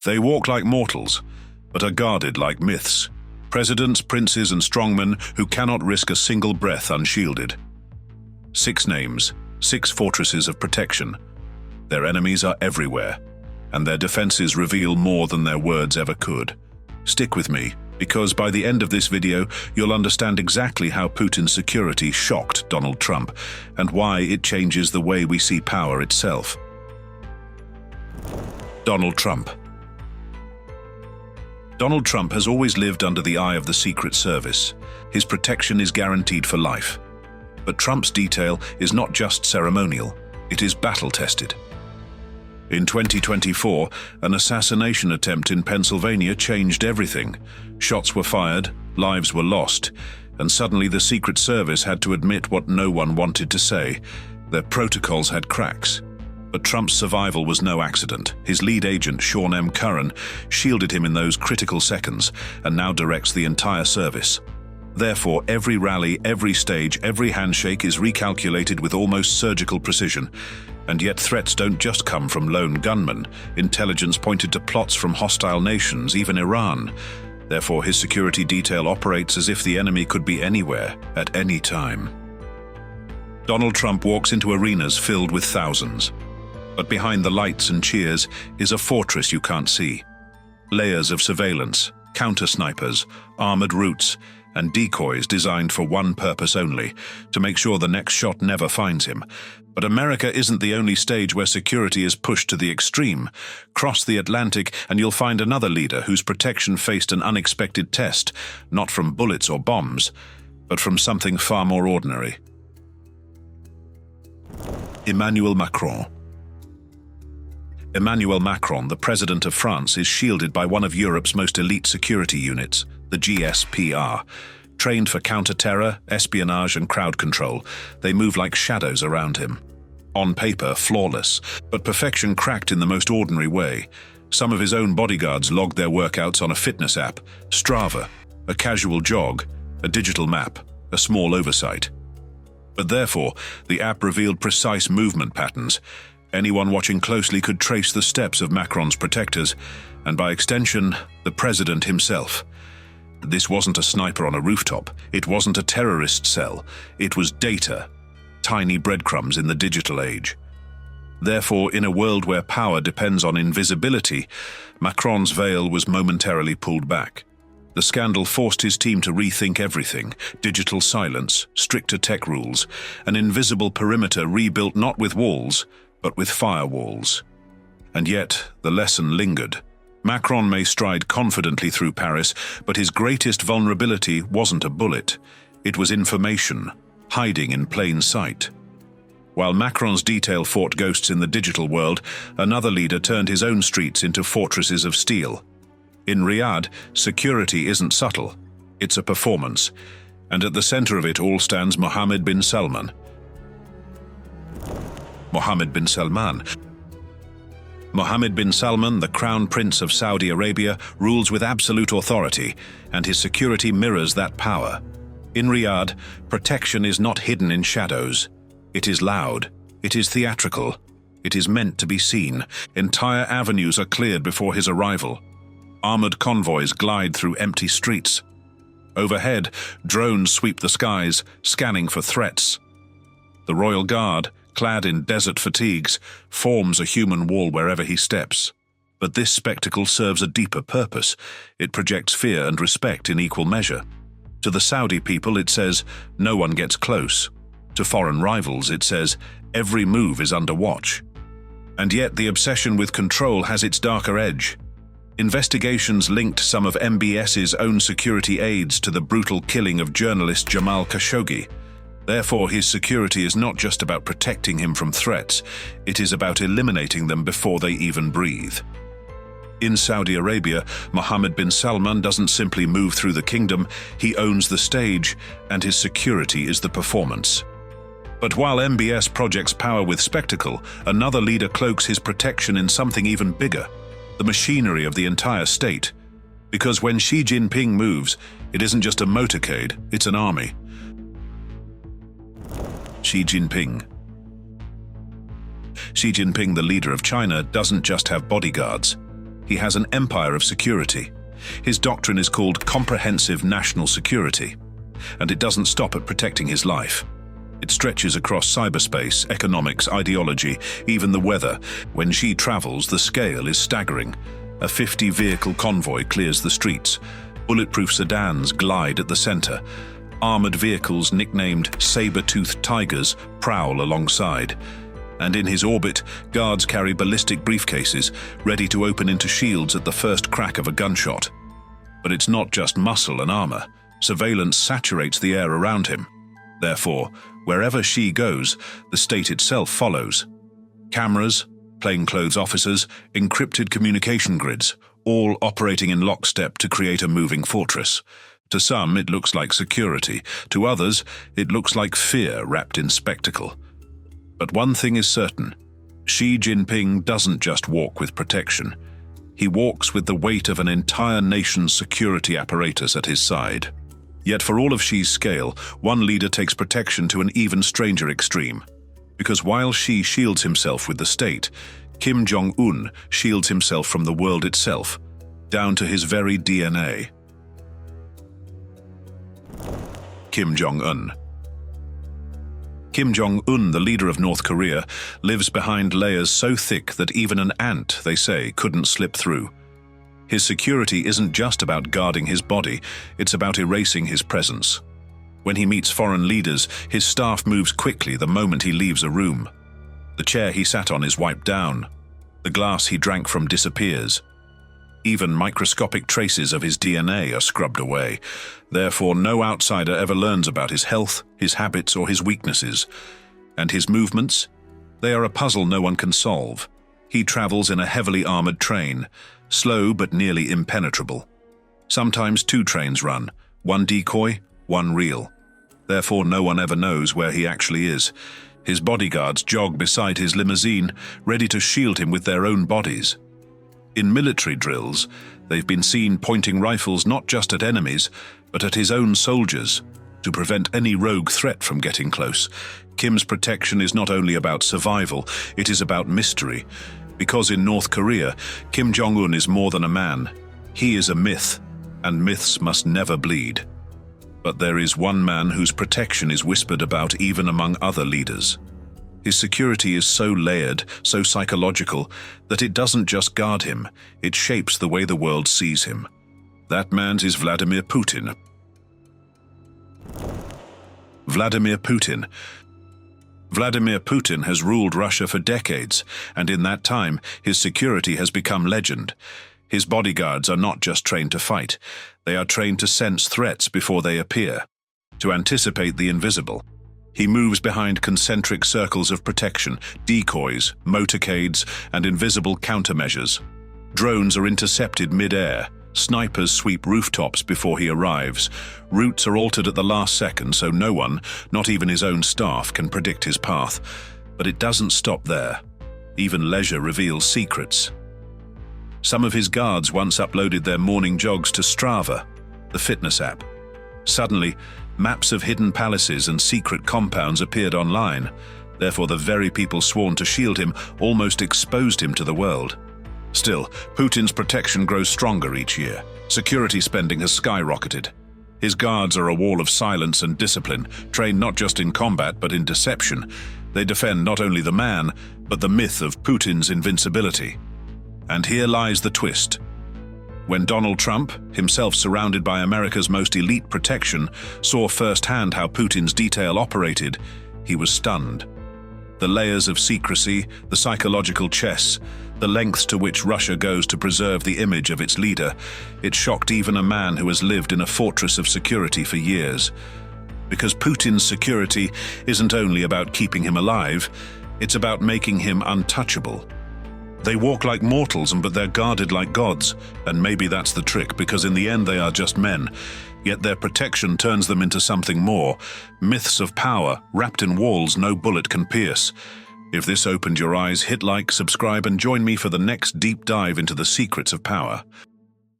They walk like mortals, but are guarded like myths. Presidents, princes, and strongmen who cannot risk a single breath unshielded. 6 names, 6 fortresses of protection. Their enemies are everywhere, and their defenses reveal more than their words ever could. Stick with me, because by the end of this video, you'll understand exactly how Putin's security shocked Donald Trump, and why it changes the way we see power itself. Donald Trump. Donald Trump has always lived under the eye of the Secret Service. His protection is guaranteed for life. But Trump's detail is not just ceremonial, it is battle-tested. In 2024, an assassination attempt in Pennsylvania changed everything. Shots were fired, lives were lost, and suddenly the Secret Service had to admit what no one wanted to say. Their protocols had cracks. But Trump's survival was no accident. His lead agent, Sean M. Curran, shielded him in those critical seconds and now directs the entire service. Therefore, every rally, every stage, every handshake is recalculated with almost surgical precision. And yet threats don't just come from lone gunmen. Intelligence pointed to plots from hostile nations, even Iran. Therefore, his security detail operates as if the enemy could be anywhere, at any time. Donald Trump walks into arenas filled with thousands. But behind the lights and cheers is a fortress you can't see. Layers of surveillance, counter-snipers, armored routes, and decoys designed for one purpose only, to make sure the next shot never finds him. But America isn't the only stage where security is pushed to the extreme. Cross the Atlantic and you'll find another leader whose protection faced an unexpected test, not from bullets or bombs, but from something far more ordinary. Emmanuel Macron. Emmanuel Macron, the president of France, is shielded by one of Europe's most elite security units, the GSPR. Trained for counter-terror, espionage, and crowd control, they move like shadows around him. On paper, flawless, but perfection cracked in the most ordinary way. Some of his own bodyguards logged their workouts on a fitness app, Strava, a casual jog, a digital map, a small oversight. But therefore, the app revealed precise movement patterns. Anyone watching closely could trace the steps of Macron's protectors, and by extension, the president himself. This wasn't a sniper on a rooftop. It wasn't a terrorist cell. It was data, tiny breadcrumbs in the digital age. Therefore, in a world where power depends on invisibility, Macron's veil was momentarily pulled back. The scandal forced his team to rethink everything: digital silence, stricter tech rules, an invisible perimeter rebuilt not with walls, but with firewalls. And yet, the lesson lingered. Macron may stride confidently through Paris, but his greatest vulnerability wasn't a bullet. It was information, hiding in plain sight. While Macron's detail fought ghosts in the digital world, another leader turned his own streets into fortresses of steel. In Riyadh, security isn't subtle. It's a performance. And at the center of it all stands Mohammed bin Salman. Mohammed bin Salman. Mohammed bin Salman, the Crown Prince of Saudi Arabia, rules with absolute authority, and his security mirrors that power. In Riyadh, protection is not hidden in shadows. It is loud. It is theatrical. It is meant to be seen. Entire avenues are cleared before his arrival. Armored convoys glide through empty streets. Overhead, drones sweep the skies, scanning for threats. The Royal Guard, clad in desert fatigues, forms a human wall wherever he steps. But this spectacle serves a deeper purpose. It projects fear and respect in equal measure. To the Saudi people, it says, no one gets close. To foreign rivals, it says, every move is under watch. And yet the obsession with control has its darker edge. Investigations linked some of MBS's own security aides to the brutal killing of journalist Jamal Khashoggi. Therefore, his security is not just about protecting him from threats, it is about eliminating them before they even breathe. In Saudi Arabia, Mohammed bin Salman doesn't simply move through the kingdom, he owns the stage, and his security is the performance. But while MBS projects power with spectacle, another leader cloaks his protection in something even bigger: the machinery of the entire state. Because when Xi Jinping moves, it isn't just a motorcade, it's an army. Xi Jinping. Xi Jinping, the leader of China, doesn't just have bodyguards. He has an empire of security. His doctrine is called comprehensive national security, and it doesn't stop at protecting his life. It stretches across cyberspace, economics, ideology, even the weather. When Xi travels, the scale is staggering. A 50-vehicle convoy clears the streets. Bulletproof sedans glide at the center. Armored vehicles nicknamed saber-toothed tigers prowl alongside. And in his orbit, guards carry ballistic briefcases, ready to open into shields at the first crack of a gunshot. But it's not just muscle and armor. Surveillance saturates the air around him. Therefore, wherever Xi goes, the state itself follows. Cameras, plainclothes officers, encrypted communication grids, all operating in lockstep to create a moving fortress. To some, it looks like security. To others, it looks like fear wrapped in spectacle. But one thing is certain. Xi Jinping doesn't just walk with protection. He walks with the weight of an entire nation's security apparatus at his side. Yet for all of Xi's scale, one leader takes protection to an even stranger extreme. Because while Xi shields himself with the state, Jong Un shields himself from the world itself, down to his very DNA. Jong Un. Jong Un, the leader of North Korea, lives behind layers so thick that even an ant, they say, couldn't slip through. His security isn't just about guarding his body, it's about erasing his presence. When he meets foreign leaders, his staff moves quickly the moment he leaves a room. The chair he sat on is wiped down. The glass he drank from disappears. Even microscopic traces of his DNA are scrubbed away. Therefore, no outsider ever learns about his health, his habits, or his weaknesses. And his movements? They are a puzzle no one can solve. He travels in a heavily armored train, slow but nearly impenetrable. Sometimes two trains run, one decoy, one real. Therefore, no one ever knows where he actually is. His bodyguards jog beside his limousine, ready to shield him with their own bodies. In military drills, they've been seen pointing rifles not just at enemies, but at his own soldiers, to prevent any rogue threat from getting close. Kim's protection is not only about survival, it is about mystery. Because in North Korea, Jong Un is more than a man. He is a myth, and myths must never bleed. But there is one man whose protection is whispered about even among other leaders. His security is so layered, so psychological, that it doesn't just guard him, it shapes the way the world sees him. That man's is Vladimir Putin. Vladimir Putin. Vladimir Putin has ruled Russia for decades, and in that time, his security has become legend. His bodyguards are not just trained to fight, they are trained to sense threats before they appear, to anticipate the invisible. He moves behind concentric circles of protection, decoys, motorcades, and invisible countermeasures. Drones are intercepted mid-air. Snipers sweep rooftops before he arrives. Routes are altered at the last second so no one, not even his own staff, can predict his path. But it doesn't stop there. Even leisure reveals secrets. Some of his guards once uploaded their morning jogs to Strava, the fitness app. Suddenly, maps of hidden palaces and secret compounds appeared online. Therefore, the very people sworn to shield him almost exposed him to the world. Still, Putin's protection grows stronger each year. Security spending has skyrocketed. His guards are a wall of silence and discipline, trained not just in combat but in deception. They defend not only the man, but the myth of Putin's invincibility. And here lies the twist. When Donald Trump, himself surrounded by America's most elite protection, saw firsthand how Putin's detail operated, he was stunned. The layers of secrecy, the psychological chess, the lengths to which Russia goes to preserve the image of its leader, it shocked even a man who has lived in a fortress of security for years. Because Putin's security isn't only about keeping him alive, it's about making him untouchable. They walk like mortals, but they're guarded like gods. And maybe that's the trick, because in the end they are just men. Yet their protection turns them into something more. Myths of power, wrapped in walls no bullet can pierce. If this opened your eyes, hit like, subscribe, and join me for the next deep dive into the secrets of power.